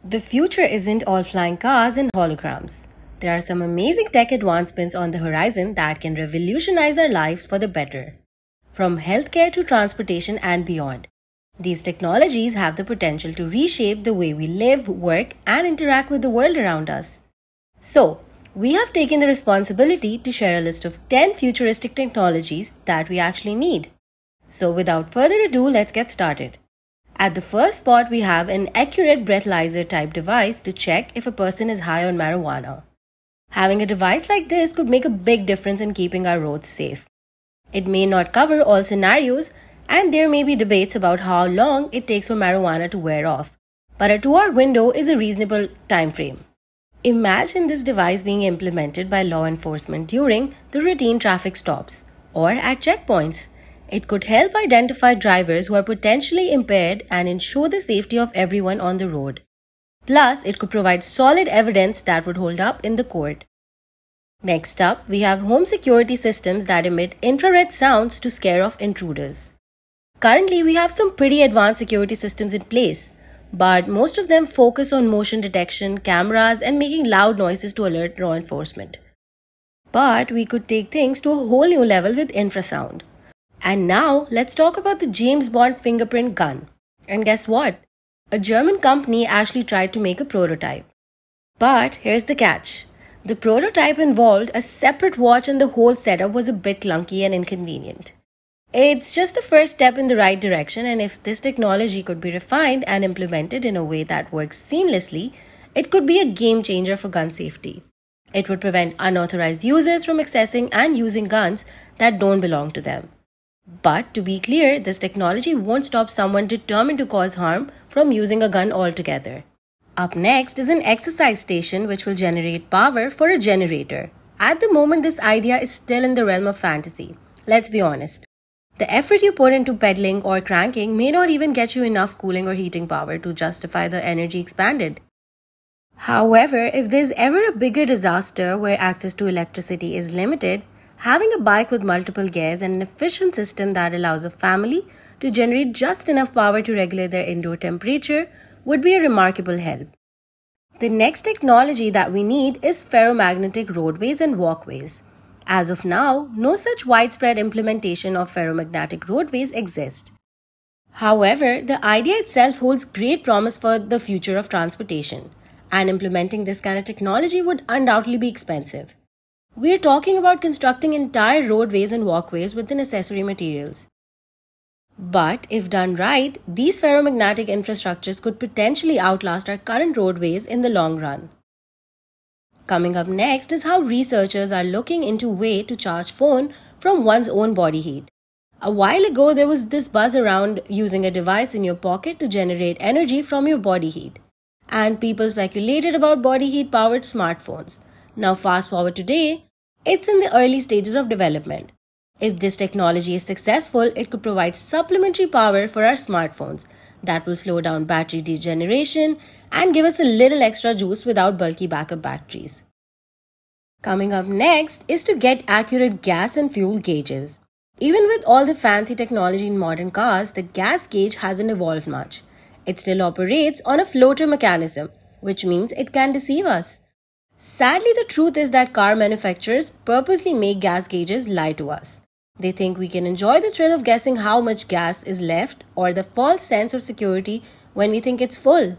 The future isn't all flying cars and holograms. There are some amazing tech advancements on the horizon that can revolutionize our lives for the better. From healthcare to transportation and beyond. These technologies have the potential to reshape the way we live, work, and interact with the world around us. So, we have taken the responsibility to share a list of 10 futuristic technologies that we actually need. So, without further ado, let's get started. At the first spot, we have an accurate breathalyzer type device to check if a person is high on marijuana. Having a device like this could make a big difference in keeping our roads safe. It may not cover all scenarios, and there may be debates about how long it takes for marijuana to wear off, but a 2-hour window is a reasonable time frame. Imagine this device being implemented by law enforcement during the routine traffic stops or at checkpoints. It could help identify drivers who are potentially impaired and ensure the safety of everyone on the road. Plus, it could provide solid evidence that would hold up in the court. Next up, we have home security systems that emit infrared sounds to scare off intruders. Currently, we have some pretty advanced security systems in place, but most of them focus on motion detection, cameras, and making loud noises to alert law enforcement. But we could take things to a whole new level with infrasound. And now, let's talk about the James Bond fingerprint gun. And guess what? A German company actually tried to make a prototype. But here's the catch. The prototype involved a separate watch and the whole setup was a bit clunky and inconvenient. It's just the first step in the right direction, and if this technology could be refined and implemented in a way that works seamlessly, it could be a game changer for gun safety. It would prevent unauthorized users from accessing and using guns that don't belong to them. But to be clear, this technology won't stop someone determined to cause harm from using a gun altogether. Up next is an exercise station which will generate power for a generator. At the moment, this idea is still in the realm of fantasy. Let's be honest. The effort you put into pedaling or cranking may not even get you enough cooling or heating power to justify the energy expanded. However, if there's ever a bigger disaster where access to electricity is limited, having a bike with multiple gears and an efficient system that allows a family to generate just enough power to regulate their indoor temperature would be a remarkable help. The next technology that we need is ferromagnetic roadways and walkways. As of now, no such widespread implementation of ferromagnetic roadways exists. However, the idea itself holds great promise for the future of transportation, and implementing this kind of technology would undoubtedly be expensive. We are talking about constructing entire roadways and walkways with the necessary materials. But if done right, these ferromagnetic infrastructures could potentially outlast our current roadways in the long run. Coming up next is how researchers are looking into a way to charge phone from one's own body heat. A while ago, there was this buzz around using a device in your pocket to generate energy from your body heat. And people speculated about body heat powered smartphones. Now fast forward today, it's in the early stages of development. If this technology is successful, it could provide supplementary power for our smartphones that will slow down battery degeneration and give us a little extra juice without bulky backup batteries. Coming up next is to get accurate gas and fuel gauges. Even with all the fancy technology in modern cars, the gas gauge hasn't evolved much. It still operates on a floater mechanism, which means it can deceive us. Sadly, the truth is that car manufacturers purposely make gas gauges lie to us. They think we can enjoy the thrill of guessing how much gas is left or the false sense of security when we think it's full.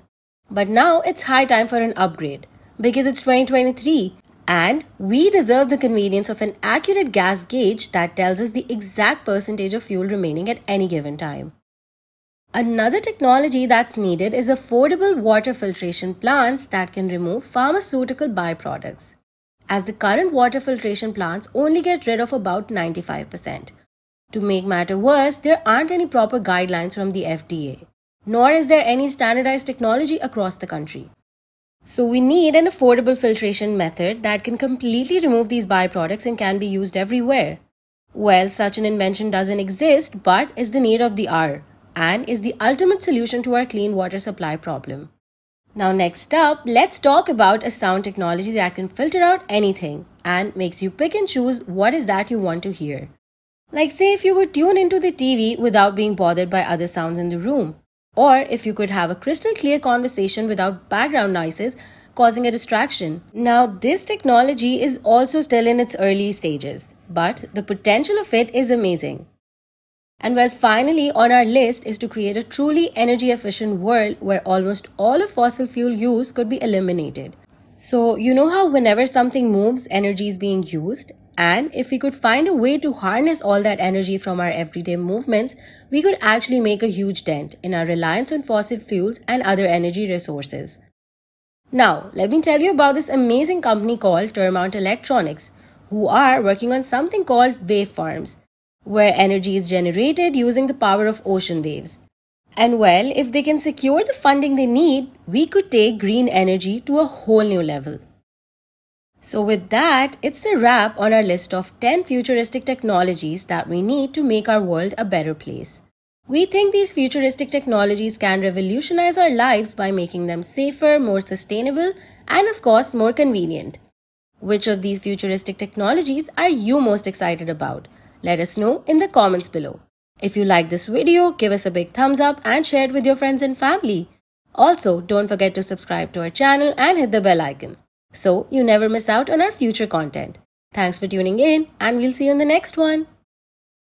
But now it's high time for an upgrade because it's 2023 and we deserve the convenience of an accurate gas gauge that tells us the exact percentage of fuel remaining at any given time. Another technology that's needed is affordable water filtration plants that can remove pharmaceutical byproducts, as the current water filtration plants only get rid of about 95%. To make matter worse, there aren't any proper guidelines from the FDA, nor is there any standardized technology across the country. So we need an affordable filtration method that can completely remove these byproducts and can be used everywhere. Well, such an invention doesn't exist but is the need of the hour and is the ultimate solution to our clean water supply problem. Now next up, let's talk about a sound technology that can filter out anything and makes you pick and choose what is that you want to hear. Like say if you could tune into the TV without being bothered by other sounds in the room. Or if you could have a crystal clear conversation without background noises causing a distraction. Now, this technology is also still in its early stages, but the potential of it is amazing. And well, finally on our list is to create a truly energy efficient world where almost all of fossil fuel use could be eliminated. So, you know how whenever something moves, energy is being used? And if we could find a way to harness all that energy from our everyday movements, we could actually make a huge dent in our reliance on fossil fuels and other energy resources. Now, let me tell you about this amazing company called Termount Electronics, who are working on something called wave farms, where energy is generated using the power of ocean waves. And well, if they can secure the funding they need, we could take green energy to a whole new level. So with that, it's a wrap on our list of 10 futuristic technologies that we need to make our world a better place. We think these futuristic technologies can revolutionize our lives by making them safer, more sustainable, and of course, more convenient. Which of these futuristic technologies are you most excited about? Let us know in the comments below. If you like this video, give us a big thumbs up and share it with your friends and family. Also, don't forget to subscribe to our channel and hit the bell icon so you never miss out on our future content. Thanks for tuning in, and we'll see you in the next one.